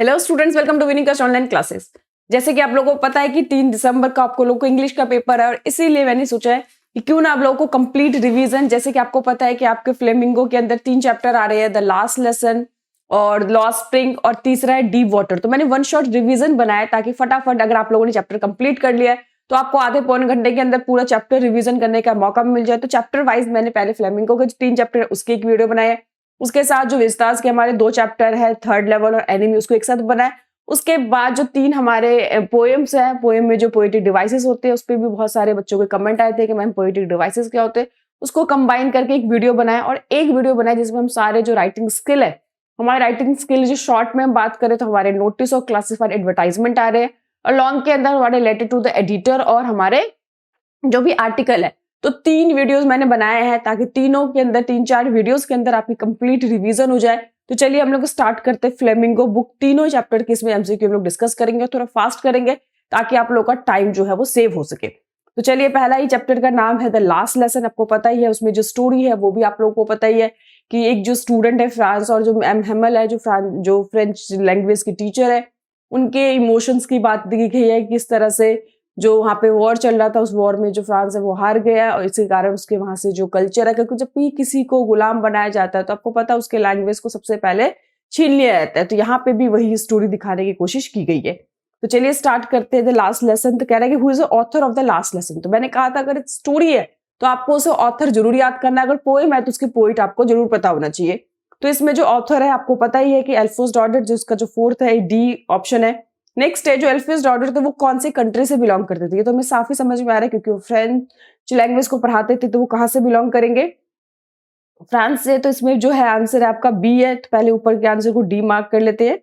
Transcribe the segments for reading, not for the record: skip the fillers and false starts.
Hello students, welcome to winning online classes. जैसे कि आप लोगों को पता है कि 3 दिसंबर को आपको लोगों को इंग्लिश का पेपर है और इसीलिए मैंने सोचा है कि क्यों ना आप लोगों को कंप्लीट रिवीजन, जैसे कि आपको पता है कि आपके फ्लेमिंगो के अंदर 3 चैप्टर आ रहे हैं, द लास्ट लेसन और लॉस्ट स्प्रिंग और तीसरा है डीप वाटर। तो मैंने वन शॉट रिवीजन बनाया ताकि फटाफट अगर आप लोगों ने चैप्टर कंप्लीट कर लिया है तो आपको आधे पौने घंटे के अंदर पूरा चैप्टर रिवीजन करने का मौका मिल जाए। तो चैप्टर वाइज मैंने पहले फ्लेमिंगो के 3 चैप्टर उसकी एक वीडियो बनाया है, उसके साथ जो विस्तास के हमारे 2 चैप्टर है, थर्ड लेवल और एनिमी, उसको एक साथ बनाया। उसके बाद जो 3 हमारे पोएम्स हैं, पोएम में जो पोएटिक डिवाइसेस होते हैं, उस पे भी बहुत सारे बच्चों के कमेंट आए थे कि मैम पोएटिक डिवाइसेस क्या होते हैं। उसको कंबाइन करके एक वीडियो बनाया और एक वीडियो बनाया जिसमें हम सारे जो राइटिंग स्किल है, हमारे राइटिंग स्किल जो शॉर्ट में हम बात करें तो हमारे नोटिस और क्लासिफाइड एडवर्टाइजमेंट आ रहे हैं, और लॉन्ग के अंदर हमारे रिलेटेड टू द एडिटर और हमारे जो भी आर्टिकल है। तो 3 वीडियोस मैंने बनाए हैं ताकि तीनों के अंदर 3-4 वीडियोस के अंदर आपकी कंप्लीट रिवीजन हो जाए। तो चलिए हम लोग स्टार्ट करते हैं फ्लेमिंगो बुक। तीनों चैप्टर की इसमें एमसीक्यू हम लोग डिस्कस करेंगे, थोड़ा फास्ट करेंगे ताकि आप लोग का टाइम जो है वो सेव हो सके। तो चलिए, पहला ही चैप्टर का नाम है द लास्ट लेसन। आपको पता ही है उसमें जो स्टोरी है वो भी आप लोगों को पता ही है कि एक जो स्टूडेंट है फ्रांस और जो एम हेमल है जो फ्रेंच लैंग्वेज की टीचर है, उनके इमोशंस की बात दी गई है, किस तरह से जो वहाँ पे वॉर चल रहा था, उस वॉर में जो फ्रांस है वो हार गया और इसी कारण उसके वहां से जो कल्चर है, क्योंकि जब भी किसी को गुलाम बनाया जाता है तो आपको पता है उसके लैंग्वेज को सबसे पहले छीन लिया जाता है। तो यहाँ पे भी वही स्टोरी दिखाने की कोशिश की गई है। तो चलिए स्टार्ट करते हैं द लास्ट लेसन। तो कह रहा है कि who is the author of the last lesson. तो मैंने कहा था अगर स्टोरी है तो आपको उसे ऑथर जरूर याद करना है, अगर पोएम है तो उसकी पोइट आपको जरूर पता होना चाहिए। तो इसमें जो ऑथर है आपको पता ही है कि एल्फोस डॉडर, जिसका जो फोर्थ है डी ऑप्शन है। नेक्स्ट है जो एल्फिस डॉडर थे वो कौन से कंट्री से बिलोंग करते थे, ये तो हमें साफ ही समझ में आ रहा है क्योंकि वो फ्रेंच लैंग्वेज को पढ़ाते थे, तो वो कहाँ से बिलोंग करेंगे, फ्रांस से। तो इसमें जो है आंसर है आपका बी है, तो पहले ऊपर के आंसर को डी मार्क कर लेते हैं।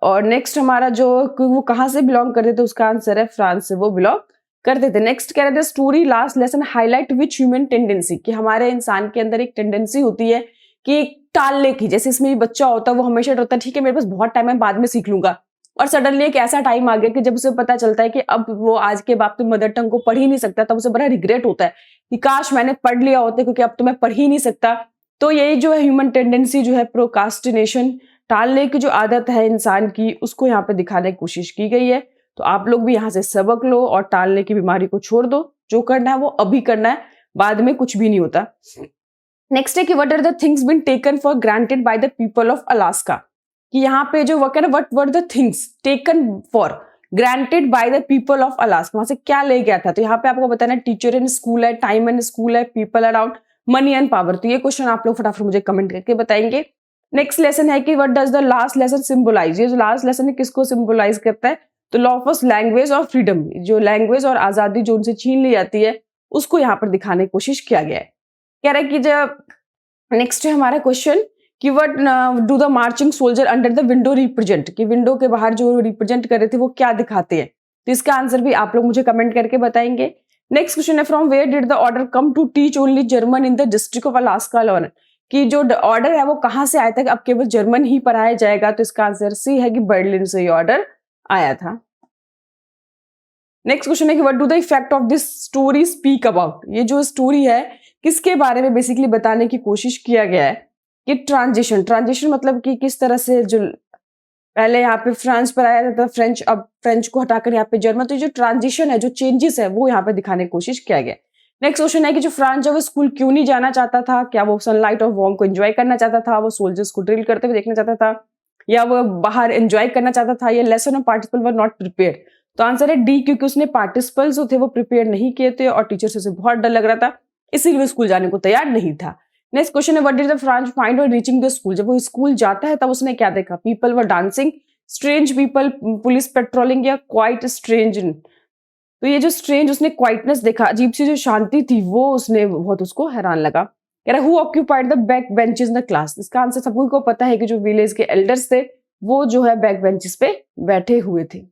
और नेक्स्ट हमारा जो वो कहाँ से बिलोंग करते थे उसका आंसर है फ्रांस से वो बिलोंग करते थे। नेक्स्ट कह रहे थे story last lesson highlight which human tendency, कि हमारे इंसान के अंदर एक टेंडेंसी होती है कि टालने की। जैसे इसमें बच्चा होता है वो हमेशा डरता है ठीक है मेरे पास बहुत टाइम है बाद में सीख लूंगा, और सडनली एक ऐसा टाइम आ गया कि जब उसे पता चलता है कि अब वो आज के बाद तो मदर टंग को पढ़ ही नहीं सकता, तब उसे बड़ा रिग्रेट होता है कि काश मैंने पढ़ लिया होता क्योंकि अब तो मैं पढ़ ही नहीं सकता। तो यही जो है ह्यूमन टेंडेंसी जो है प्रोकास्टिनेशन, टालने की जो आदत है इंसान की, उसको यहाँ पे दिखाने की कोशिश की गई है। तो आप लोग भी यहाँ से सबक लो और टालने की बीमारी को छोड़ दो। जो करना है वो अभी करना है, बाद में कुछ भी नहीं होता। नेक्स्ट है कि what are the things been taken for granted by the people of Alaska, कि यहाँ पे जो वर्क है ना, what were the things taken for granted by the people of Alaska, वहां से क्या ले गया था। तो यहाँ पे आपको बताना टीचर एंड स्कूल है, टाइम एंड स्कूल है, people around, money and power. तो ये क्वेश्चन आप लोग फटाफट मुझे कमेंट करके बताएंगे। नेक्स्ट लेसन है कि what does the last lesson symbolise, ये जो लास्ट लेसन है किसको सिंबलाइज करता है, तो लॉ ऑफ लैंग्वेज और फ्रीडम, जो लैंग्वेज और आजादी जो उनसे छीन ली जाती है उसको यहाँ पर दिखाने की कोशिश किया गया है। कह रहा है कि जब नेक्स्ट है हमारा क्वेश्चन कि what do the marching soldier under the window represent, कि विंडो के बाहर जो रिप्रेजेंट कर रहे थे वो क्या दिखाते हैं। तो इसका आंसर भी आप लोग मुझे कमेंट करके बताएंगे। नेक्स्ट क्वेश्चन है from where did the order come to teach only German in the district of Alaska alone, कि जो ऑर्डर है वो कहाँ से आया था कि अब केवल जर्मन ही पढ़ाया जाएगा। तो इसका आंसर सी है कि बर्लिन से ये ऑर्डर आया था। नेक्स्ट क्वेश्चन है कि what do the effect of this story speak about, ये जो स्टोरी है किसके बारे में बेसिकली बताने की कोशिश किया गया है कि ट्रांजिशन मतलब कि किस तरह से जो पहले यहाँ पे फ्रांस पर आया था फ्रेंच, अब फ्रेंच को हटाकर यहाँ पे जर्मन, तो जो ट्रांजिशन है, जो चेंजेस है वो यहाँ पे दिखाने की कोशिश किया गया। नेक्स्ट क्वेश्चन है कि जो फ्रांस जब वो स्कूल क्यों नहीं जाना चाहता था, क्या वो सनलाइट और वार्म को एंजॉय करना चाहता था, वो सोल्जर्स को ड्रिल करते हुए देखना चाहता था, या वो बाहर एंजॉय करना चाहता था, या लेसन और पार्टिसिपल वर नॉट प्रिपेयर। तो आंसर है डी, क्योंकि उसने पार्टिसिपल्स जो थे वो प्रिपेयर नहीं किए थे और टीचर से उसे बहुत डर लग रहा था, इसीलिए वो स्कूल जाने को तैयार नहीं था। नेक्स्ट क्वेश्चन है what did the France find while reaching the school, जब वो स्कूल जाता है तब उसने क्या देखा, people were dancing, strange people, police patrolling, या क्वाइट स्ट्रेंज। तो ये जो स्ट्रेंज उसने क्वाइटनेस देखा, अजीब सी जो शांति थी, वो उसने बहुत उसको हैरान लगा। कह रहा who occupied the back benches in the class, इसका आंसर सबको को पता है कि जो विलेज के एल्डर्स थे वो जो है बैक बेंचेस पे बैठे हुए थे।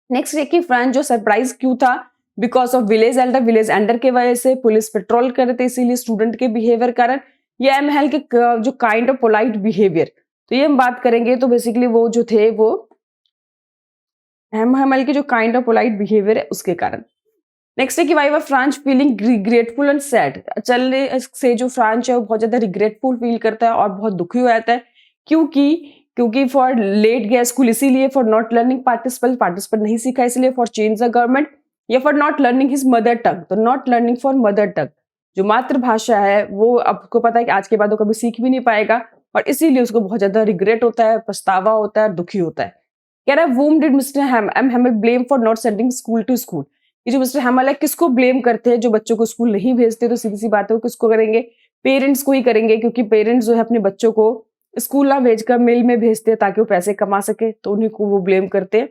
नेक्स्ट है कि फ्रांस जो सरप्राइज क्यों था, बिकॉज ऑफ विलेज एल्डर के वजह से, पुलिस पेट्रोल कर रहे थे इसीलिए, स्टूडेंट के बिहेवियर कारण, या एम हेल के जो काइंड ऑफ पोलाइट बिहेवियर। तो ये हम बात करेंगे तो बेसिकली वो जो थे वो एम के जो काइंड ऑफ पोलाइट बिहेवियर है उसके कारण। नेक्स्ट है कि why were France feeling regretful and sad, चलने से जो फ्रांस है वो बहुत ज्यादा रिग्रेटफुल फील करता है और बहुत दुखी हो जाता है, क्योंकि क्योंकि फॉर लेट गया स्कूल इसीलिए, फॉर नॉट लर्निंग पार्टिसिपल नहीं सीखा इसलिए, फॉर चेंज द गवर्नमेंट, या for not learning his mother tongue, तो not learning for mother tongue, जो मातृभाषा है वो आपको पता है कि आज के बाद वो कभी सीख भी नहीं पाएगा और इसीलिए उसको बहुत ज्यादा रिग्रेट होता है, पछतावा होता है, दुखी होता है। कह रहा है whom did Mr. M Hamel blame for not sending school to school? ये जो मिस्टर हैमल है किसको ब्लेम करते हैं जो बच्चों को स्कूल नहीं भेजते, तो सीधी सी बात है वो किसको करेंगे, पेरेंट्स को ही करेंगे, क्योंकि पेरेंट्स जो है अपने बच्चों को स्कूल ना भेजकर मिल में भेजते हैं ताकि वो पैसे कमा सके, तो उन्हीं को वो ब्लेम करते हैं।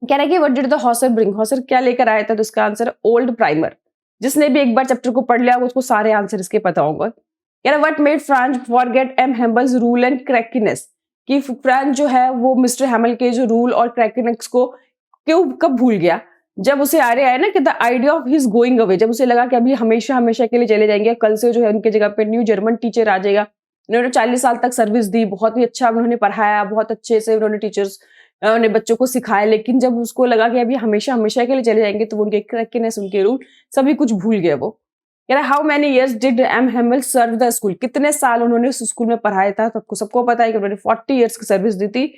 कह रहा है कि what did the Hauser bring, Hauser क्या लेकर आया था, तो इसका आंसर ओल्ड प्राइमर। जिसने भी एक बार चैप्टर को पढ़ लिया उसको सारे आंसर इसके पता होंगे। कह रहा what made Franz forget M Hamel's rule and crankiness, कि फ्रांस जो है वो मिस्टर हैमल के जो रूल और क्रैकीनेस को क्यों कब भूल गया, जब उसे आ रहा है ना कि the idea of his going away, जब उसे लगा कि अभी हमेशा हमेशा के लिए चले जाएंगे, कल से जो है उनकी जगह पे न्यू जर्मन टीचर आ जाएगा। उन्होंने 40 साल तक सर्विस दी, बहुत ही अच्छा उन्होंने पढ़ाया, बहुत अच्छे से उन्होंने टीचर्स ने बच्चों को सिखाया, लेकिन जब उसको लगा कि अभी हमेशा हमेशा के लिए चले जाएंगे तो उनके क्रैकीनेस, उनके रूल सभी कुछ भूल गया वो। कह रहा how many years did M Hamel serve the school, कितने साल उन्होंने उस स्कूल में पढ़ाया था, सबको सबको पता है कि उन्होंने 40 इयर्स की सर्विस दी थी।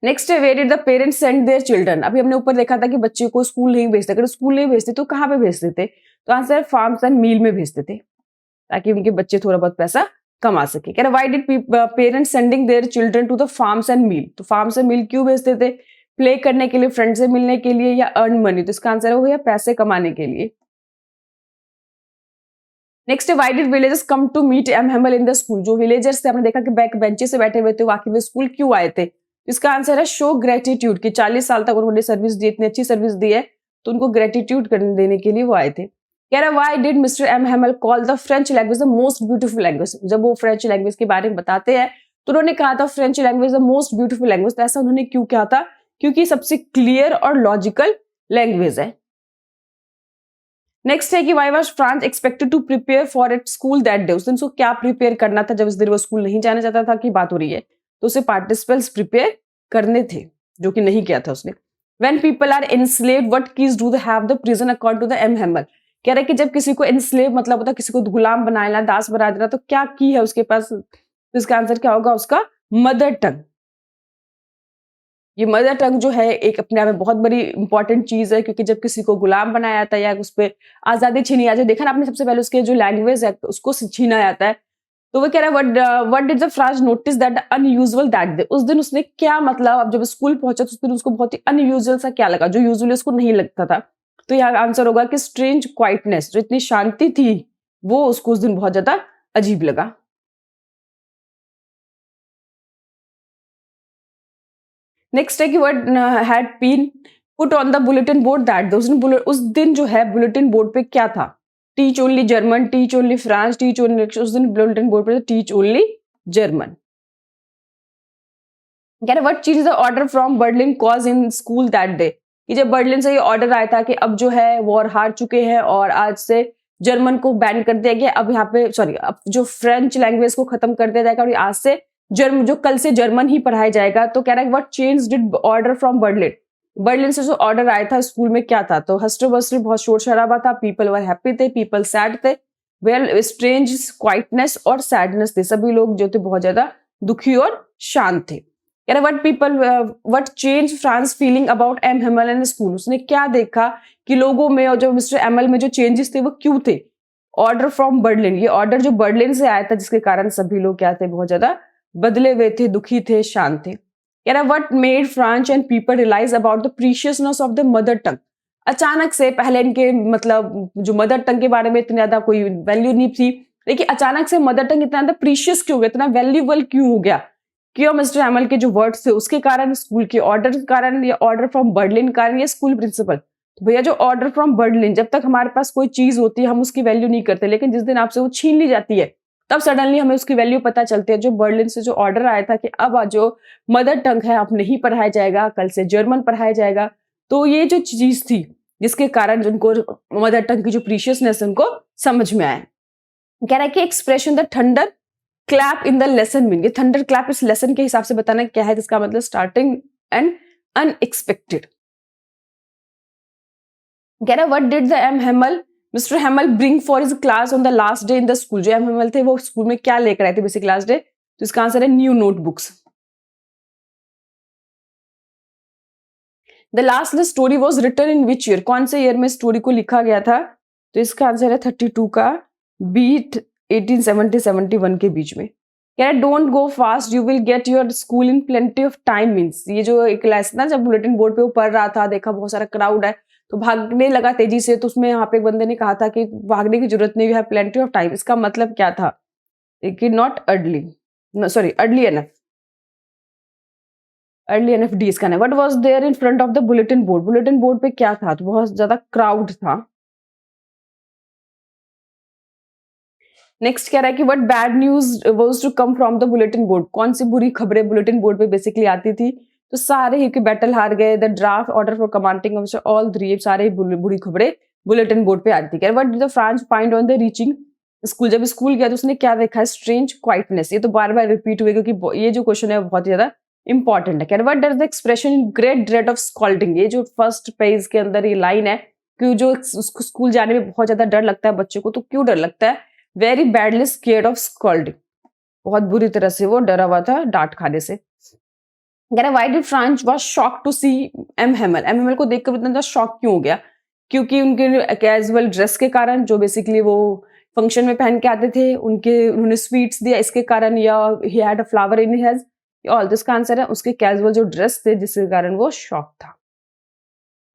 नेक्स्ट है where did the parents send their children, अभी हमने ऊपर देखा था कि बच्चे को स्कूल नहीं भेजते, अगर स्कूल नहीं भेजते तो कहाँ पे भेजते थे, तो आंसर फार्म्स एंड मील में भेजते थे ताकि उनके बच्चे थोड़ा बहुत पैसा कमा सके। कह रहा why did parents sending their children to the farms and mill, तो फार्म्स एंड मील क्यों भेजते थे, प्ले करने के लिए, फ्रेंड से मिलने के लिए, या अर्न मनी, तो इसका आंसर है पैसे कमाने के लिए। नेक्स्ट है why did villagers come to meet M Hamel in the school, जो विलेजर्स थे हमने देखा कि बैक बेंचेस से बैठे हुए थे, आखिर वे स्कूल क्यों आए थे, इसका आंसर है शो ग्रेटिट्यूड, की 40 साल तक उन्होंने सर्विस दी, इतनी अच्छी सर्विस दी है तो उनको ग्रेटिट्यूड देने के लिए वो आए थे। कह रहा why did mister M Hamel call the French language the most beautiful language, जब वो फ्रेंच लैंग्वेज के बारे में बताते हैं तो उन्होंने कहा था French language the most beautiful language, तो ऐसा उन्होंने क्यों कहा था, क्योंकि सबसे क्लियर और लॉजिकल लैंग्वेज है। नेक्स्ट है कि why was Franz expected to prepare for it school that day, उस दिन उसको क्या प्रिपेयर करना था, जब इस दिन वो स्कूल नहीं जाना चाहता था की बात हो रही है, तो उसे पार्टिसिपल्स प्रिपेयर करने थे, जो कि नहीं किया था उसने। When people are enslaved, what keys do they have the prison according to the M हैमल, कह रहा है कि जब किसी को enslave मतलब होता है किसी को गुलाम बनाना, दास बना देना, तो क्या की है उसके पास, तो इसका आंसर क्या होगा, उसका मदर टंग। ये मदर टंग जो है एक अपने आप में बहुत बड़ी इंपॉर्टेंट चीज है, क्योंकि जब किसी को गुलाम बनाया जाता है या उस पर आजादी छीनी जाती है, देखा ना आपने सबसे पहले उसके जो लैंग्वेज है उसको छीना जाता है, तो वो कह रहा है what did the France notice that unusual that day, उस दिन उसने क्या मतलब, अब जब स्कूल पहुंचा तो उस दिन उसको बहुत ही अनयूजुअल सा क्या लगा, जो यूजुअली उसको नहीं लगता था, तो यहाँ आंसर होगा कि स्ट्रेंज क्वाइटनेस, जो इतनी शांति थी वो उसको उस दिन बहुत ज्यादा अजीब लगा। नेक्स्ट है कि what had been put on the bulletin board that day, उस दिन जो है बुलेटिन बोर्ड पे क्या था, teach only German, teach only France, teach only, उस दिन बुलेटिन बोर्ड पे टीच ओनली जर्मन। कह रहे व्हाट चीज the order from Berlin cause in school that day, कि जब बर्लिन से ये ऑर्डर आया था कि अब जो है वॉर हार चुके हैं और आज से जर्मन को बैन कर दिया गया, अब यहाँ पे सॉरी अब जो फ्रेंच लैंग्वेज को खत्म कर दिया जाएगा और आज से जो कल से जर्मन ही पढ़ाया जाएगा, तो कह रहा है what change did order from Berlin, Berlin से जो ऑर्डर आया था स्कूल में क्या था, तो हस्टर बस्टर, बहुत शोर शराबा था, पीपल वर हैप्पी थे, पीपल सैड थे, वेल स्ट्रेंज क्वाइटनेस और सैडनेस थे, सभी लोग जो थे बहुत ज्यादा दुखी और शांत थे। कह रहा what change Franz feeling about M Hamel and school, उसने क्या देखा कि लोगों में और जो मिस्टर एमएल में जो चेंजेस थे वो क्यों थे, ऑर्डर फ्रॉम बर्लिन, ये ऑर्डर जो बर्लिन से आया था जिसके कारण सभी लोग क्या थे, बहुत ज्यादा बदले हुए थे, दुखी थे, शांत थे। कह रहा what made Franz and people realise about the preciousness of the mother tongue, अचानक से पहले इनके मतलब जो मदर टंग के बारे में इतनी ज्यादा कोई वैल्यू नहीं थी, लेकिन अचानक से मदर टंग इतना ज्यादा प्रीशियस क्यों हो गया, इतना वैल्यूएबल क्यों हो गया, क्यों मिस्टर हैमल के जो वर्ड्स थे उसके कारण, स्कूल के ऑर्डर के कारण, या ऑर्डर फ्रॉम बर्लिन कारण, या स्कूल प्रिंसिपल। तो भैया जो ऑर्डर फ्रॉम बर्लिन, जब तक हमारे पास कोई चीज होती है हम उसकी वैल्यू नहीं करते, लेकिन जिस दिन आपसे वो छीन ली जाती है तब सडनली हमें उसकी वैल्यू पता चलती है। जो बर्लिन से जो ऑर्डर आया था कि अब जो मदर टंग है अब नहीं पढ़ाया जाएगा, कल से जर्मन पढ़ाया जाएगा, तो ये जो चीज थी जिसके कारण उनको मदर टंग की जो प्रीशियसनेस उनको समझ में आया। कह रहा है कि expression the thunder clap in the lesson mean, ये थंडर क्लैप इस लेसन के हिसाब से बताना क्या है, इसका मतलब स्टार्टिंग एंड अनएक्सपेक्टेड। कह रहा what did the M Hamel mister Hamel bring for his class on the last day in the school, जो एम हैमल थे वो स्कूल में क्या लेकर आए थे बेसिक लास्ट डे, तो इसका आंसर है new notebooks. The last story was written in which year, कौन से ईयर में स्टोरी को लिखा गया था? तो इसका आंसर है 32 का बीट 1870-71 के बीच में। कह रहा है don't go fast you will get your school in plenty of time. Means ये जो एक क्लास ना, जब बुलेटिन बोर्ड पे वो पढ़ रहा था, देखा बहुत सारा क्राउड है तो भागने लगा तेजी से, तो उसमें यहाँ पे एक बंदे ने कहा था कि भागने की जरूरत नहीं है, प्लेंटी ऑफ टाइम। इसका मतलब क्या था कि not early, sorry early enough, early enough D इसका नहीं। What was there in front of the bulletin board, bulletin board पे क्या था? तो बहुत ज्यादा क्राउड था। नेक्स्ट कह रहा है कि what bad news was to come from the bulletin board, कौन सी बुरी खबरें बुलेटिन बोर्ड पे बेसिकली आती थी? तो सारे ही के बैटल हार गए, the draft order for commanding officer all three, सारे ही बुरी खबरें बुलेटिन बोर्ड पे आती थी। What did the France find on the reaching school, जब स्कूल गया तो उसने क्या देखा? Strange quietness. ये तो बार बार रिपीट हुए क्योंकि ये जो क्वेश्चन है बहुत ज्यादा इंपॉर्टेंट है। कह what does the expression in great dread of scolding, ये जो फर्स्ट पेज के अंदर ये लाइन है कि जो स्कूल जाने में बहुत ज्यादा डर लगता है बच्चे को, तो क्यों डर लगता है? Very badly scared of scolding, बहुत बुरी तरह से वो डरा हुआ था डांट खाने से। कह रहा why did Franz was shocked to see M Hamel, M Hamel को देखकर इतना ज्यादा शॉक क्यों हो गया? क्योंकि उनके कैजुअल ड्रेस के कारण, जो बेसिकली वो फंक्शन में पहन के आते थे, उन्होंने स्वीट्स दिया इसके कारण, या he had a flower in his, all this का आंसर है उसके कैजुअल जो ड्रेस थे जिसके कारण वो शॉक था।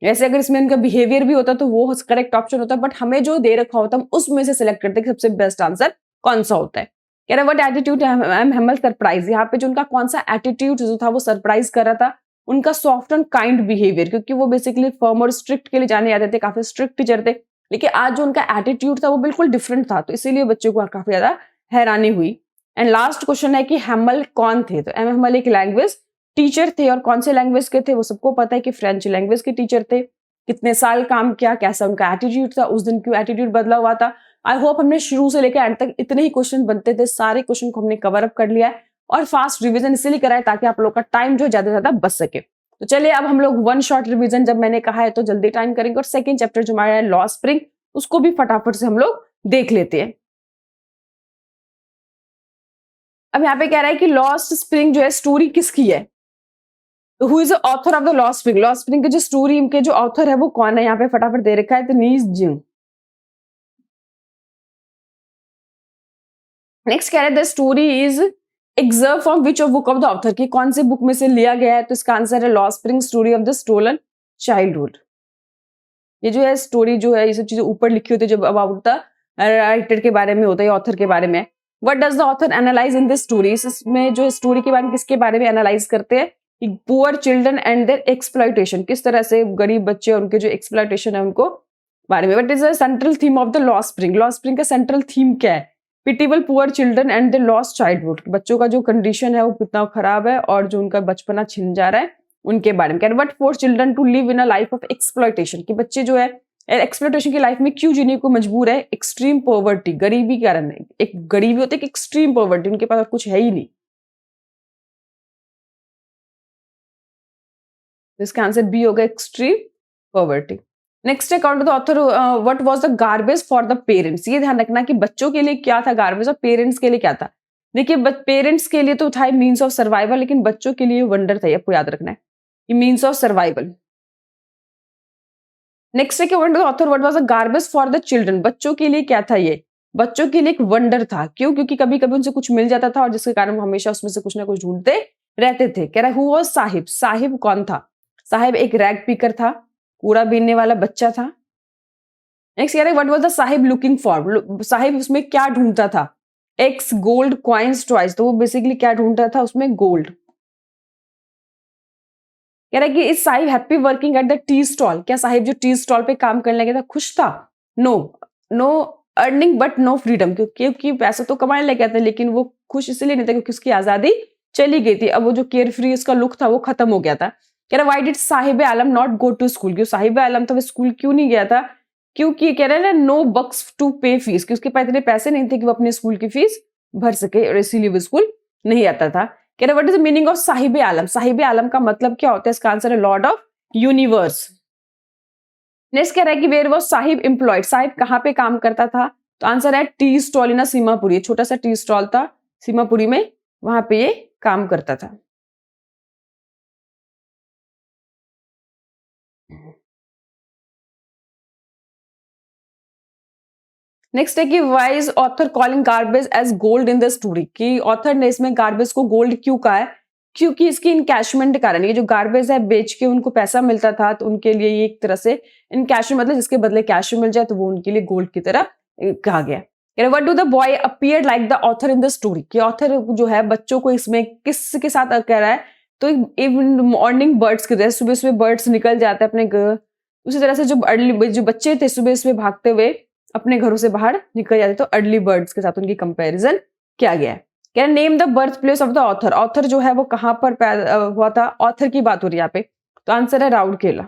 ऐसे अगर इसमें इनका बिहेवियर भी होता तो वो करेक्ट ऑप्शन होता, बट हमें जो दे रखा होता हम उसमें से सिलेक्ट करते कि सबसे बेस्ट आंसर कौन सा होता है। कह रहा what attitude M Hemal surprise, यहाँ पे जो उनका कौन सा एटीट्यूड जो था वो सरप्राइज कर रहा था? उनका सॉफ्ट एंड काइंड बिहेवियर, क्योंकि वो बेसिकली फर्म और स्ट्रिक्ट के लिए जाने जाते थे, काफी स्ट्रिक्ट टीचर थे, लेकिन आज जो उनका एटीट्यूड था वो बिल्कुल डिफरेंट था, तो इसीलिए बच्चों को काफी ज्यादा हैरानी हुई। एंड लास्ट क्वेश्चन है कि हेमल कौन थे? तो एम हेमल एक लैंग्वेज टीचर थे, और कौन से लैंग्वेज के थे? वो सबको पता है कि फ्रेंच लैंग्वेज के टीचर थे। कितने साल काम किया, कैसा उनका एटीट्यूड था, उस दिन क्यों एटीट्यूड बदला हुआ था? आई होप हमने शुरू से लेकर एंड तक इतने ही क्वेश्चन बनते थे, सारे क्वेश्चन को हमने कवर अप कर लिया है, और फास्ट रिवीजन इसलिए कराया ताकि आप लोग का टाइम जो ज्यादा से ज्यादा बच सके। तो चलिए अब हम लोग वन शॉर्ट रिवीजन, जब मैंने कहा है तो जल्दी टाइम करेंगे, और सेकंड चैप्टर जो हमारा है लॉ स्प्रिंग, उसको भी फटाफट से हम लोग देख लेते हैं। अब यहाँ पे कह रहा है कि लॉस्ट स्प्रिंग जो है स्टोरी किसकी है? Who is the author of the Lost Spring, Lost spring के जो स्टोरी के जो ऑथर है वो कौन है? यहाँ पे फटाफट दे रखा है, तो नीज जिंग। नेक्स्ट कह रहे हैं the story is excerpt from which of book of the author, की कौन से बुक में से लिया गया है? तो इसका आंसर है Lost Spring story of the stolen childhood. ये जो है स्टोरी जो है, ये सब चीजें ऊपर लिखी होती है जब अबाउट द राइटर के बारे में होता है, ऑथर के बारे में। What does the author analyse in this story, इसमें जो स्टोरी के बारे में किसके बारे में एनालाइज करते हैं? Poor children and their exploitation, किस तरह से गरीब बच्चे और उनके जो एक्सप्लॉयटेशन है उनको बारे में। What is the central theme of the Lost Spring, Lost Spring का सेंट्रल थीम क्या है? Pitiable poor children and the lost childhood, बच्चों का जो कंडीशन है वो कितना खराब है और जो उनका बचपना छिन जा रहा है उनके बारे में। What force children to live in a life of exploitation, कि बच्चे जो है एक्सप्लॉयटेशन की लाइफ में क्यों जीने को मजबूर है? एक्सट्रीम पॉवर्टी, गरीबी के कारण। एक गरीबी होती है कि एक्सट्रीम पॉवर्टी, उनके पास कुछ है ही नहीं। इसका आंसर बी होगा, extreme poverty. Next according to the author what was the garbage for the parents, ये ध्यान रखना कि बच्चों के लिए क्या था गार्बेज और पेरेंट्स के लिए क्या था। देखिए पेरेंट्स के लिए तो था मीन्स ऑफ सर्वाइवल, लेकिन बच्चों के लिए वंडर था, आपको याद रखना है, ये मीन्स ऑफ सर्वाइवल। नेक्स्ट है कि author what was the garbage for the children, बच्चों के लिए क्या था? ये बच्चों के लिए एक वंडर था, क्यों? क्योंकि कभी कभी उनसे कुछ मिल जाता था और जिसके कारण वो हमेशा उसमें से कुछ ना कुछ ढूंढते रहते थे। कह रहा है हु वाज साहिब, साहिब कौन था? साहिब एक रैग पीकर था, कूड़ा बीनने वाला बच्चा था। नेक्स्ट कह रहे what was the Sahib looking for, Sahib उसमें क्या ढूंढता था? एक्स गोल्ड कॉइन्स ट्वाइस, तो वो बेसिकली क्या ढूंढता था उसमें? गोल्ड। कह रहा है कि इस Sahib happy working at the tea stall, क्या साहिब जो टी स्टॉल पे काम करने लगे था खुश था? No, no earning but no freedom, क्योंकि पैसा तो कमाने लगे थे लेकिन वो खुश इसलिए नहीं था क्योंकि उसकी आजादी चली गई थी, अब वो जो केयर फ्री उसका लुक था वो खत्म हो गया था। कह रहा why did Sahib Alam not go to school, क्यों साहिब आलम था वो स्कूल क्यों नहीं गया था? क्योंकि कह रहा है ना नो बक्स टू पे फीस, कि उसके पास इतने पैसे नहीं थे कि वो अपने स्कूल की फीस भर सके, और इसीलिए वो स्कूल नहीं आता था। कह रहा what is the meaning of Saheb Alam, Saheb Alam का मतलब क्या होता है? इसका आंसर है लॉर्ड ऑफ यूनिवर्स। नेक्स्ट कह रहा है कि where was Sahib employed, Sahib कहाँ पे काम करता था? तो आंसर है टी स्टॉल इन सीमापुरी, छोटा सा टी स्टॉल था सीमापुरी में वहां पे ये काम करता था। नेक्स्ट है कि why is author calling garbage as gold in the story, कि ऑथर ने इसमें गार्बेज को गोल्ड क्यों कहा है? क्योंकि इसकी इनकैशमेंट के कारण, ये जो गार्बेज है बेच के उनको पैसा मिलता था, तो उनके लिए ये एक तरह से इनकैश मतलब जिसके बदले कैश मिल जाए तो वो उनके लिए गोल्ड की तरह कहा गया। What do the boy appear like the author in the story, कि ऑथर जो है बच्चों को इसमें किसके साथ कह रहा है? तो इवन मॉर्निंग बर्ड्स की तरह, सुबह सुबह बर्ड्स निकल जाते हैं अपने घर, उसी तरह से जो अर्ली जो बच्चे थे सुबह सुबह भागते हुए अपने घरों से बाहर निकल जाते, तो अर्ली बर्ड्स के साथ उनकी कंपैरिजन किया गया है। क्या name the birth place of the author, author जो है वो कहां पर हुआ था? ऑथर की बात हो रही है यहाँ पे, तो आंसर है राउरकेला।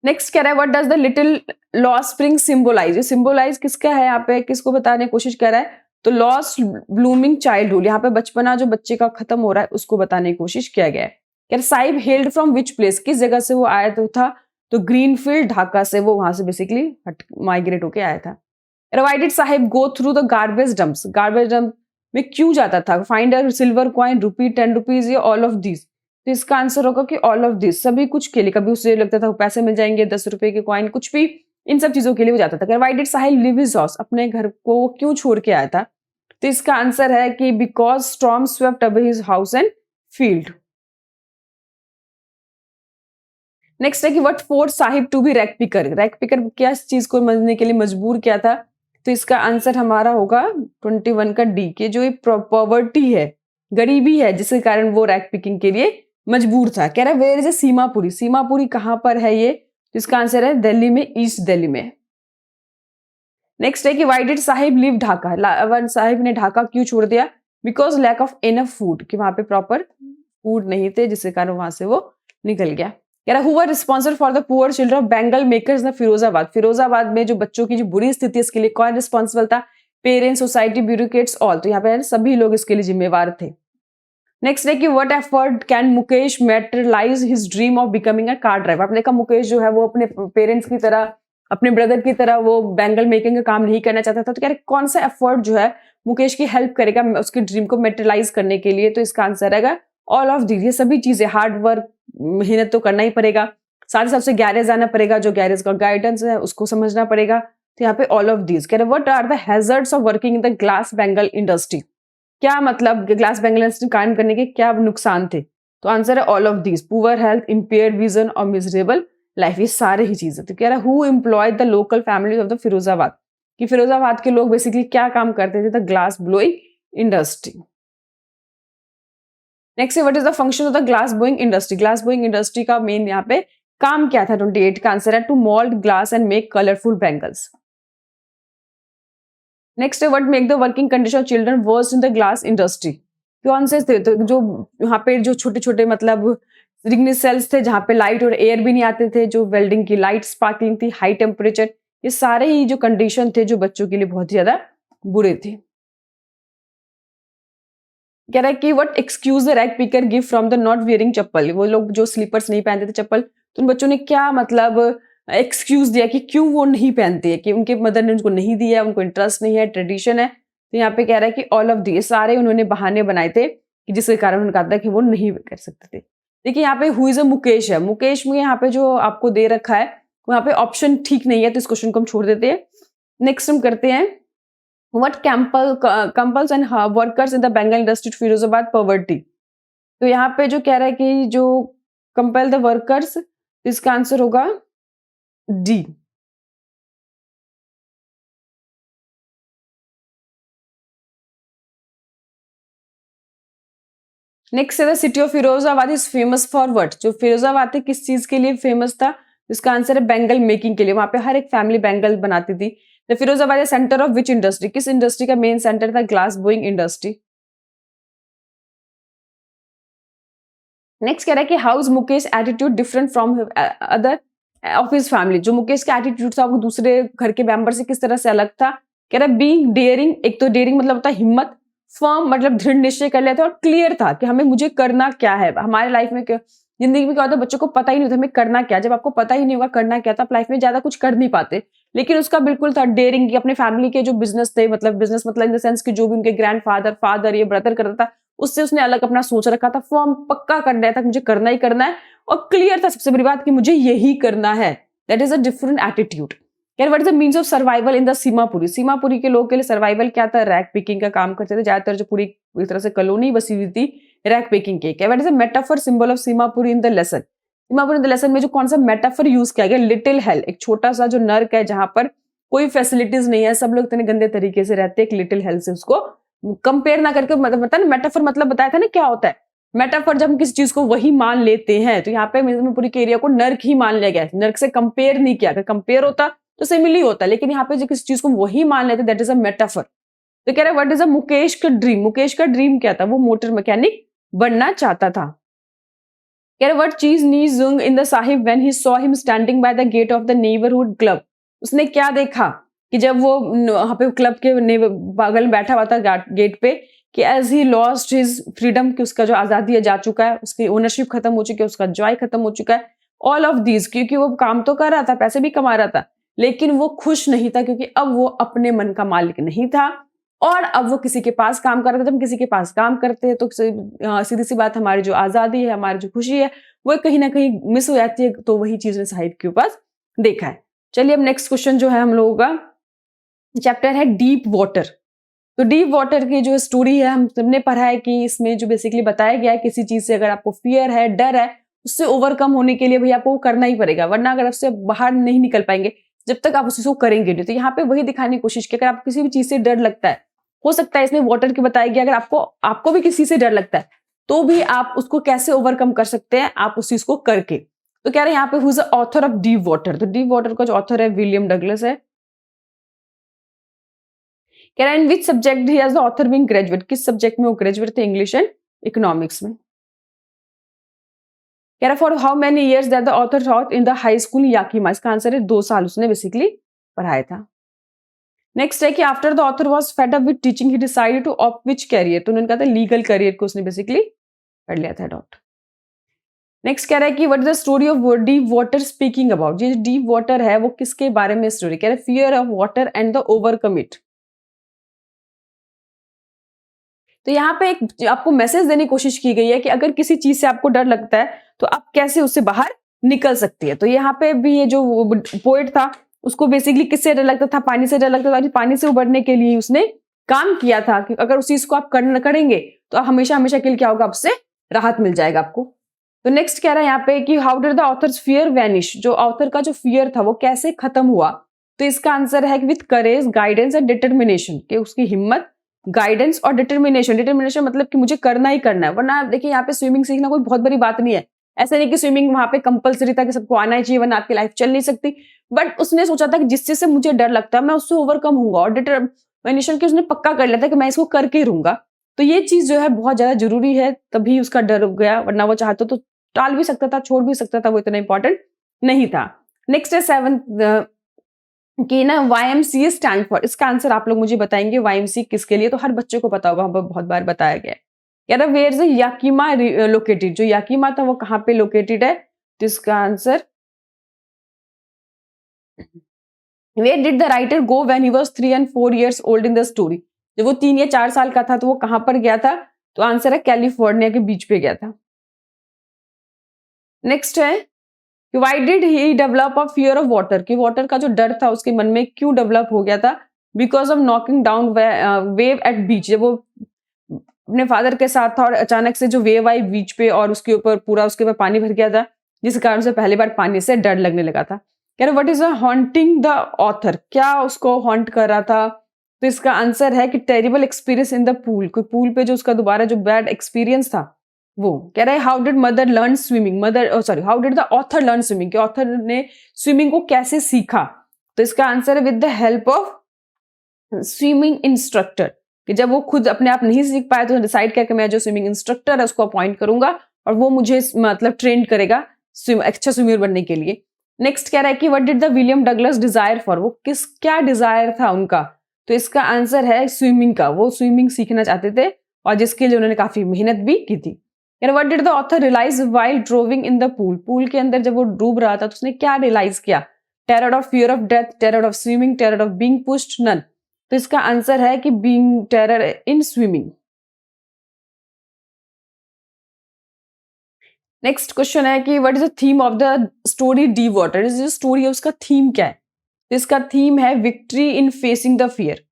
नेक्स्ट कह रहा है what does the little lost spring symbolise, ये सिंबलाइज किसका है यहाँ पे, किसको बताने की कोशिश कर रहा है? तो लॉस्ट ब्लूमिंग चाइल्डहुड, यहाँ पे बचपना जो बच्चे का खत्म हो रहा है उसको बताने की कोशिश किया गया है। क्या Sahib held from which place, किस जगह से वो आया तो था? तो ग्रीनफील्ड ढाका से वो वहां से बेसिकली माइग्रेट होके आया था। Why did Sahib go through the garbage dumps, garbage dump में क्यों जाता था? Find a silver coin, rupee, 10 rupees, या ऑल ऑफ दिस? तो इसका आंसर होगा कि ऑल ऑफ दिस, सभी कुछ के लिए। कभी उसे लगता था पैसे मिल जाएंगे, 10 रुपए के कॉइन, कुछ भी, इन सब चीजों के लिए वो जाता था। Why did Sahib live his house, अपने घर को वो क्यों छोड़ के आया था? तो इसका आंसर है कि because storm swept away his house and field. Next है कि what force Sahib to be rack picker, rack picker क्या चीज को समझने के लिए मजबूर किया था? तो इसका आंसर हमारा होगा 21 का डी, के जो पॉवर्टी है, गरीबी है, जिसके कारण वो रैक पिकिंग के लिए मजबूर था। कह रहा है where is a Seemapuri, Seemapuri कहां पर है ये? तो इसका आंसर है दिल्ली में, ईस्ट दिल्ली में। नेक्स्ट है कि why did Sahib leave Dhaka, Sahib ने ढाका क्यों छोड़ दिया? Because lack of enough food, कि वहां पे प्रॉपर फूड नहीं थे, जिसके कारण वहां से वो निकल गया। कह रहा who were responsible for the poor children of Bengal makers in Firozabad, Firozabad में जो बच्चों की जो बुरी स्थिति है इसके लिए कौन रिस्पॉन्सिबल था? पेरेंट्स, सोसाइटी, ब्यूरोक्रेट्स, ऑल, तो यहाँ पे सभी लोग इसके लिए जिम्मेवार थे। नेक्स्ट है कि what effort can Mukesh materialise his dream of becoming a car driver, आपने कहा मुकेश जो है वो अपने पेरेंट्स की तरह, अपने ब्रदर की तरह वो बैंगल मेकिंग का काम नहीं करना चाहता था, तो कह रहे कौन सा एफर्ट जो है मुकेश की हेल्प करेगा उसके ड्रीम को मैटेरियलाइज करने के लिए? तो इसका आंसर रहेगा ऑल ऑफ दीज, ये सभी चीजें, हार्ड वर्क, मेहनत तो करना ही पड़ेगा, साथ ही सबसे गैरेज आना पड़ेगा, जो गैरेज का गाइडेंस है उसको समझना पड़ेगा, तो यहाँ पे ऑल ऑफ दीज। कह रहे what are the hazards of working in the glass bangle industry, क्या मतलब ग्लास बेंगल इंडस्ट्री काम करने के क्या नुकसान थे? तो आंसर है all of these, poor health, impaired vision और मिजरेबल लाइफ, ये सारे ही चीजें। तो कह रहा who employed the local family of the Firozabad, कि फिरोजाबाद के लोग बेसिकली क्या काम करते थे? The glass blowing industry. Next, what is the function of the glass blowing industry, glass blowing industry का मेन यहाँ पे काम क्या था? 28 का आंसर है to mould glass and make colourful bangles. Next है what make the working condition of children worst in the glass industry, कौन से थे? तो जो यहाँ पे जो छोटे छोटे मतलब रिंगनेस सेल्स थे, जहाँ पे लाइट और एयर भी नहीं आते थे, जो वेल्डिंग की लाइट स्पार्कलिंग थी, हाई टेम्परेचर, ये सारे ही जो कंडीशन थे जो बच्चों के लिए बहुत ज्यादा बुरे थे। कह रहा है कि what excuse the rag picker give from the not wearing chappal, वो लोग जो स्लीपर्स नहीं पहनते थे चप्पल, तो उन बच्चों ने क्या मतलब एक्सक्यूज दिया कि क्यों वो नहीं पहनते, कि उनके मदर ने उनको नहीं दिया, उनको इंटरेस्ट नहीं है, ट्रेडिशन है। तो यहाँ पे कह रहा है कि ऑल ऑफ दी, सारे उन्होंने बहाने बनाए थे कि जिसके कारण उन्होंने कहा था कि वो नहीं कर सकते थे। देखिए यहाँ पे हु इज अ मुकेश है, मुकेश में यहाँ पे जो आपको दे रखा है वहाँ पे ऑप्शन ठीक नहीं है, तो इस क्वेश्चन को हम छोड़ देते हैं। नेक्स्ट हम करते हैं what compels and workers in the Bengal industry Firozabad poverty. तो यहाँ पे जो कह रहा है कि जो कंपेल द वर्कर्स, इसका आंसर होगा डी। नेक्स्ट है the city of Firozabad is famous for what, जो फिरोजाबाद है किस चीज के लिए फेमस था? इसका आंसर है बैंगल मेकिंग के लिए, वहां पे हर एक फैमिली बैंगल बनाती थी। The Firozabad centre of which industry, किस इंडस्ट्री का मेन सेंटर था? Glass blowing industry. नेक्स्ट कह रहा है कि how is Mukesh attitude different from other of his family, जो मुकेश का एटीट्यूड था वो दूसरे घर के मेंबर से किस तरह से अलग था? कह रहा है बीइंग डेयरिंग, एक तो डेयरिंग मतलब होता है हिम्मत, फर्म मतलब दृढ़ निश्चय कर लेते और क्लियर था कि हमें मुझे करना क्या है हमारे लाइफ में, जिंदगी में क्या होता है, बच्चों को पता ही नहीं होता हमें करना क्या। जब आपको पता ही नहीं होगा करना क्या, तो आप लाइफ में ज्यादा कुछ कर नहीं पाते। लेकिन उसका बिल्कुल था डेयरिंग, कि अपने फैमिली के जो बिजनेस थे, मतलब बिजनेस मतलब इन द सेंस कि जो भी उनके ग्रैंड फादर ये ब्रदर करता था, उससे उसने अलग अपना सोच रखा था, फॉर्म पक्का कर लिया था मुझे करना ही करना है, और क्लियर था सबसे बड़ी बात कि मुझे यही करना है। That is a different attitude. यार what is the means of survival in the Seemapuri? Seemapuri के लोगों के लिए सर्वाइवल क्या था? रैक पिकिंग का काम करते थे ज्यादातर, जो पूरी एक तरह से कॉलोनी बसी हुई थी रैक पिकिंग के। What is the metaphor symbol of Seemapuri in the lesson? Seemapuri in the lesson में जो कौन सा मेटाफर यूज किया गया? लिटिल हेल, एक छोटा सा जो नर्क है जहां पर कोई फैसिलिटीज नहीं है, सब लोग इतने गंदे तरीके से रहते हैं, एक लिटिल हेल से उसको कंपेयर ना करके, मतलब पता ना मेटाफर मतलब बताया था ना क्या होता है। मेटाफर जब हम किसी चीज को वही मान लेते हैं, तो यहाँ पे पूरी के एरिया को नर्क ही मान लिया गया है, नर्क से कंपेयर नहीं किया। अगर कंपेयर होता तो सिमिली होता, लेकिन यहाँ पे जो किसी चीज को वही मान लेते, दैट इज अ मेटाफर। तो कह रहे व्हाट इज अ मुकेश का ड्रीम? मुकेश का ड्रीम क्या था? वो मोटर मैकेनिक बनना चाहता था। कह रहे व्हाट चीज नी Jung in the Saheb when he saw him standing by the gate of the neighbourhood club? उसने क्या देखा कि जब वो वहां पे क्लब के बगल में बैठा हुआ था गेट पे, कि as he lost his freedom, कि उसका जो आजादी है जा चुका है, उसकी ओनरशिप खत्म हो चुकी है, उसका जॉय खत्म हो चुका है, ऑल ऑफ दीज, क्योंकि वो काम तो कर रहा था, पैसे भी कमा रहा था, लेकिन वो खुश नहीं था, क्योंकि अब वो अपने मन का मालिक नहीं था, और अब वो किसी के पास काम कर रहा था। जब हम किसी के पास काम करते हैं तो सीधी सी बात, हमारी जो आजादी है, हमारी जो खुशी है, वो कहीं ना कहीं मिस हो जाती है। तो वही चीज ने साहिब के पास देखा है। चलिए अब नेक्स्ट क्वेश्चन जो है हम लोगों का चैप्टर है डीप वाटर। तो डीप वाटर की जो स्टोरी है, हम सबने पढ़ा है कि इसमें जो बेसिकली बताया गया है, किसी चीज से अगर आपको फियर है, डर है, उससे ओवरकम होने के लिए भैया आपको करना ही पड़ेगा, वरना अगर उससे बाहर नहीं निकल पाएंगे जब तक आप उस चीज को करेंगे नहीं। तो यहाँ पे वही दिखाने की कोशिश की, अगर आप किसी भी चीज से डर लगता है, हो सकता है इसमें वाटर की बताया गया, अगर आपको भी किसी से डर लगता है, तो भी आप उसको कैसे ओवरकम कर सकते हैं, आप उस चीज को करके। तो कह रहे हैं यहाँ पे who is the author of deep water? तो डीप वाटर का जो ऑथर है विलियम डगलस है। कह रहा है in which subject he has the author being graduate? किस सब्जेक्ट में वो ग्रेजुएट थे? इंग्लिश एंड इकोनॉमिक्स में। कह रहा for how many years that the author taught in the high school Yakima? इसका आंसर है 2 साल उसने बेसिकली पढ़ाया था। नेक्स्ट है कि after the author was fed up with teaching he decided to opt which career? तो उन्होंने कहा था लीगल कैरियर को उसने बेसिकली कर लिया था अडॉप्ट। नेक्स्ट कह रहा है कि what is the story of deep water speaking about? ये डीप वाटर है वो किसके बारे में स्टोरी? कह रहा है fear of water and the overcome it. तो यहाँ पे एक आपको मैसेज देने की कोशिश की गई है कि अगर किसी चीज से आपको डर लगता है तो आप कैसे उससे बाहर निकल सकती है। तो यहाँ पे भी ये जो पोएट था, उसको बेसिकली किससे डर लगता था? पानी से डर लगता था। पानी से उबरने के लिए उसने काम किया था कि अगर उस चीज को आप करेंगे तो हमेशा हमेशा के लिए क्या होगा, आपसे राहत मिल जाएगा आपको। तो नेक्स्ट कह रहा है यहाँ पे कि how did the author's fear vanish? जो ऑथर का जो फियर था वो कैसे खत्म हुआ? तो इसका आंसर है with courage, guidance and determination, कि उसकी हिम्मत, गाइडेंस और डिटर्मिनेशन। डिटर्मिनेशन मतलब कि मुझे करना ही करना है। वरना देखिए यहाँ पे स्विमिंग सीखना कोई बहुत बड़ी बात नहीं है, ऐसा नहीं कि स्विमिंग वहां पे कंपलसरी था कि सबको आना ही चाहिए, वरना आपकी लाइफ चल नहीं सकती। बट उसने सोचा था कि जिस चीज से मुझे डर लगता है मैं उससे ओवरकम होऊंगा, और डिटर्मिनेशन की उसने पक्का कर लिया था कि मैं इसको करके ही रहूंगा। तो ये चीज जो है बहुत ज्यादा जरूरी है, तभी उसका डर गया, वरना वो चाहता तो टाल भी सकता था, छोड़ भी सकता था, वो इतना इंपॉर्टेंट नहीं था। नेक्स्ट है 7th कि ना YMCA स्टैंड फॉर। इसका आंसर आप लोग मुझे बताएंगे YMCA किसके लिए? तो हर बच्चे को पता होगा, बहुत बार बताया गया है। यार वेयर इज याकीमा लोकेटेड? जो याकीमा था वो कहाँ पे लोकेटेड है? तो इसका answer where did the writer go when he was 3 and 4 years old in the story? जब वो 3 या 4 साल का था तो वो कहां पर गया था? तो आंसर है कैलिफोर्निया के बीच पे गया था। नेक्स्ट है why did he develop a fear of water? कि वाटर का जो डर था उसके मन में क्यों डेवलप हो गया था? Because of knocking down wave at beach. जब वो अपने फादर के साथ था और अचानक से जो वेव आई बीच पे और उसके ऊपर पूरा उसके ऊपर पानी भर गया था, जिस कारण से पहली बार पानी से डर लगने लगा था। कह रहे what is haunting the author? क्या उसको हॉन्ट कर रहा था? तो इसका आंसर है कि terrible experience in the pool. कोई पूल पे जो उसका दोबारा जो बैड एक्सपीरियंस था वो। कह रहा है how did mother learn swimming? How did the author learn swimming? कि ऑथर ने स्विमिंग को कैसे सीखा? तो इसका आंसर है with the help of swimming instructor. कि जब वो खुद अपने आप नहीं सीख पाए तो डिसाइड किया कि मैं जो स्विमिंग इंस्ट्रक्टर है उसको अपॉइंट करूंगा और वो मुझे मतलब ट्रेन करेगा अच्छा स्विमर बनने के लिए। नेक्स्ट कह रहा है कि what did the William Douglas desire for? वो क्या डिजायर था उनका? तो इसका आंसर है स्विमिंग का। वो स्विमिंग सीखना चाहते थे और जिसके लिए उन्होंने काफी मेहनत भी की थी। यार what did the author realise while drowning in the pool, pool के अंदर जब वो डूब रहा था तो उसने क्या रियलाइज किया? Terror of fear of death, terror of swimming, terror of being pushed, none. तो इसका आंसर है कि being terror in swimming. Next question है कि what is the theme of the story the water, इस जो स्टोरी है उसका थीम क्या है? तो इसका थीम है victory in facing the fear,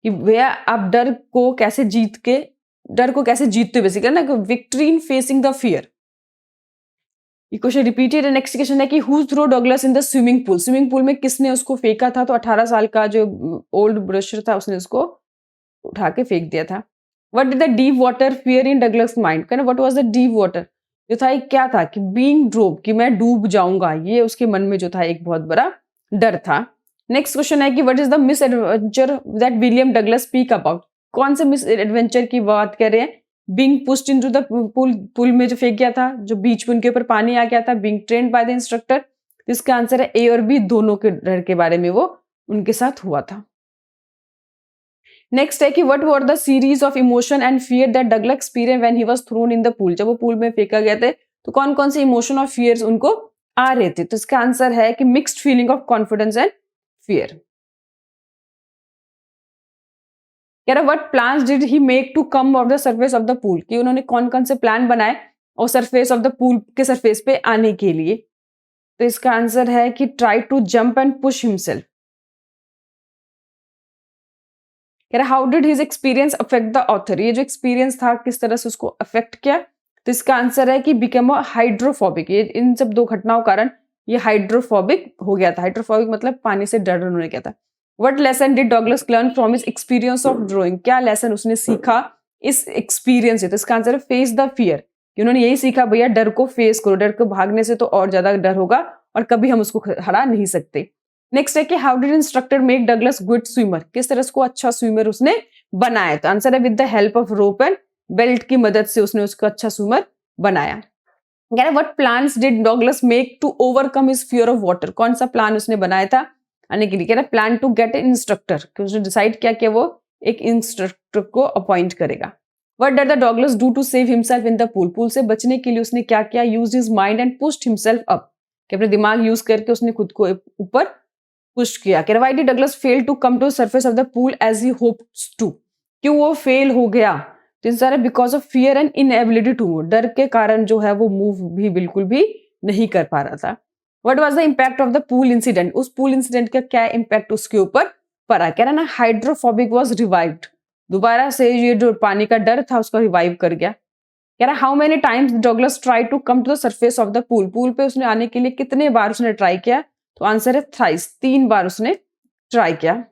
कि भैया आप डर को कैसे जीतते हो बेसिकली ना, victory in facing the fear. ये क्वेश्चन रिपीटेड है। नेक्स्ट क्वेश्चन है कि who throw Douglas in the swimming pool, swimming pool में किसने उसको फेंका था? तो 18 साल का जो ओल्ड ब्रशर था उसने उसको उठा के फेंक दिया था। What did the deep water fear in Douglas mind, कहना what was the deep water, जो था ये क्या था? कि बीइंग ड्रोप, कि मैं डूब जाऊंगा, ये उसके मन में जो था एक बहुत बड़ा डर था। नेक्स्ट क्वेश्चन है कि what is the miss adventure that William Douglas speak about, कौन से मिस एडवेंचर की बात कर रहे हैं? Being pushed into the pool, pool में जो फेंक गया था, जो बीच में उनके ऊपर पानी आ गया था, being trained by the instructor. इसका आंसर है ए और बी, दोनों के डर के बारे में वो उनके साथ हुआ था। नेक्स्ट है कि what were the series of emotion and fear that Douglas experience when he was thrown in the pool, जब वो पूल में फेंका गया थे तो कौन कौन से इमोशन और फियर्स उनको आ रहे थे? तो इसका आंसर है कि mixed feeling of confidence and fear. कह रहा what plans did he make to come of the surface of the pool, कि उन्होंने कौन कौन से प्लान बनाए और सरफेस ऑफ द पूल के सरफेस पे आने के लिए? तो इसका आंसर है कि try to jump and push himself. कह रहा how did his experience affect the author, ये जो एक्सपीरियंस था किस तरह से उसको अफेक्ट किया? तो इसका आंसर है कि बिकम अ हाइड्रोफोबिक, ये इन सब दो घटनाओं कारण ये हाइड्रोफोबिक हो गया था। हाइड्रोफोबिक मतलब पानी से डर उन्होंने किया था। What lesson did Douglas learn from his experience of drawing, क्या लेसन उसने सीखा इस एक्सपीरियंस से? तो इसका आंसर है फेस द फियर, कि उन्होंने यही सीखा भैया डर को फेस करो, डर को भागने से तो और ज्यादा डर होगा और कभी हम उसको हरा नहीं सकते। नेक्स्ट है कि how did instructor make Douglas good swimmer, किस तरह उसको अच्छा स्विमर उसने बनाया? तो आंसर है with the help of rope and belt की मदद से उसने उसको अच्छा स्विमर बनाया। कह रहा what plans did Douglas make to overcome his fear of water, कौन सा प्लान उसने बनाया था आने के लिए? कह रहा plan to get an instructor, कि उसने डिसाइड किया कि वो एक इंस्ट्रक्टर को अपॉइंट करेगा। What did the Douglas do to save himself in the pool, pool से बचने के लिए उसने क्या किया? Used his mind and pushed himself up, कि अपने दिमाग यूज करके उसने खुद को ऊपर पुश किया। कह रहा why did Douglas fail to come to surface of the pool as he hoped to, क्यों वो फेल हो गया? तो आंसर है because of fear and inability to move, डर के कारण जो है वो मूव भी बिल्कुल भी नहीं कर पा रहा था। What was the impact of the pool incident, उस पूल इंसिडेंट का क्या इम्पैक्ट उसके ऊपर पड़ा? कह रहा ना हाइड्रोफोबिक वाज रिवाइव्ड, दोबारा से ये जो पानी का डर था उसका रिवाइव कर गया। कह रहा how many times Douglas try to come to the surface of the pool, pool पे उसने आने के लिए कितने बार उसने ट्राई किया? तो आंसर है थ्राइस, 3 बार उसने ट्राई किया।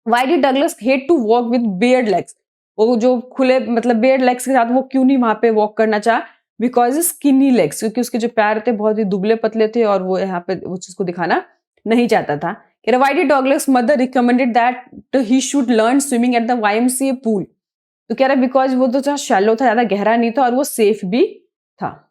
Why did Douglas hate to walk with bared legs, वो जो खुले मतलब बेयर्ड लेग्स के साथ वो क्यों नहीं वहां पे वॉक करना चाहा? बिकॉज स्किनी लेग्स, क्योंकि उसके जो पैर थे बहुत ही दुबले पतले थे और वो यहाँ पे उस चीज को दिखाना नहीं चाहता था। कह रहा why did Douglas mother recommended that he should learn swimming at the YMCA pool, तो कह रहा बिकॉज वो तो शैलो था, ज्यादा गहरा नहीं था और वो सेफ भी था।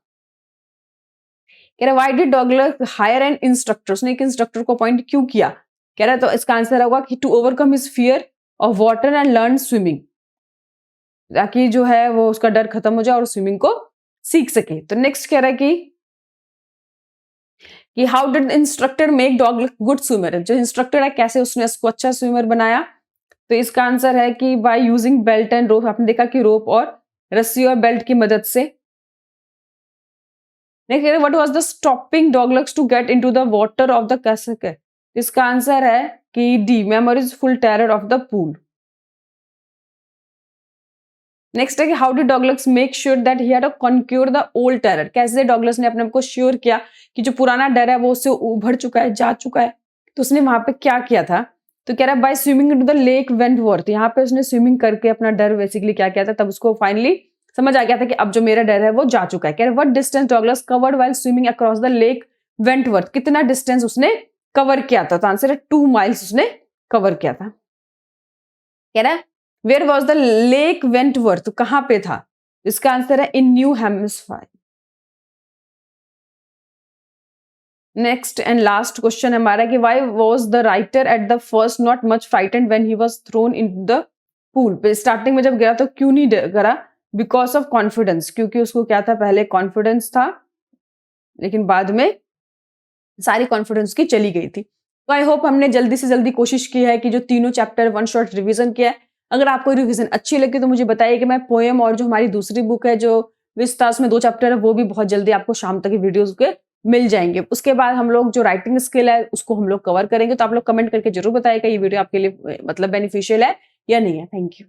कह रहा why did Douglas hire an instructor, उसने एक इंस्ट्रक्टर को अपॉइंट क्यों किया? कह रहा तो इसका आंसर होगा कि to overcome his fear of water and learn swimming, ताकि जो है वो उसका डर खत्म हो जाए और स्विमिंग को सीख सके। तो नेक्स्ट कह रहा है कि how did instructor make Douglas good swimmer, जो इंस्ट्रक्टर है कैसे उसने उसको अच्छा स्विमर बनाया? तो इसका आंसर है कि बाय यूजिंग बेल्ट एंड रोप, आपने देखा कि रोप और रस्सी और बेल्ट की मदद से। Next what was the stopping Douglas to get into the water of the cascade, इसका आंसर है कि the memories full terror of the pool. Next है कि how did Douglas make sure that he had to conquer the old terror, कैसे Douglas ने अपने आप को श्योर किया कि जो पुराना डर है वो उससे उभर चुका है, जा चुका है? तो उसने वहां पे क्या किया था? तो कह रहा है by swimming into the lake Wentworth, यहाँ पे उसने स्विमिंग करके अपना डर बेसिकली क्या किया था, तब उसको फाइनली समझ आ गया था कि अब जो मेरा डर है वो जा चुका है। कह रहा है what distance Douglas covered while swimming across the lake Wentworth, कितना डिस्टेंस उसने कवर किया था? तो आंसर है 2 माइल्स उसने कवर किया था। कह रहा है where was the lake Wentworth, कहां पे था? इसका आंसर है in New Hampshire. Next and last question हमारा कि why was the writer at the first not much frightened when he was thrown in the pool, पे स्टार्टिंग में जब गया तो क्यों नहीं डरा? बिकॉज ऑफ कॉन्फिडेंस, क्योंकि उसको क्या था, पहले कॉन्फिडेंस था लेकिन बाद में सारी कॉन्फिडेंस की चली गई थी। तो आई होप हमने जल्दी से जल्दी कोशिश की है कि जो तीनों चैप्टर वन शॉट रिवीजन किया है। अगर आपको रिवीजन अच्छी लगी तो मुझे बताइए कि मैं पोएम और जो हमारी दूसरी बुक है जो विस्तास में 2 चैप्टर है वो भी बहुत जल्दी आपको शाम तक वीडियोस के मिल जाएंगे। उसके बाद हम लोग जो राइटिंग स्किल है उसको हम लोग कवर करेंगे। तो आप लोग कमेंट करके जरूर बताइएगा ये वीडियो आपके लिए मतलब बेनिफिशियल है या नहीं है। Thank you.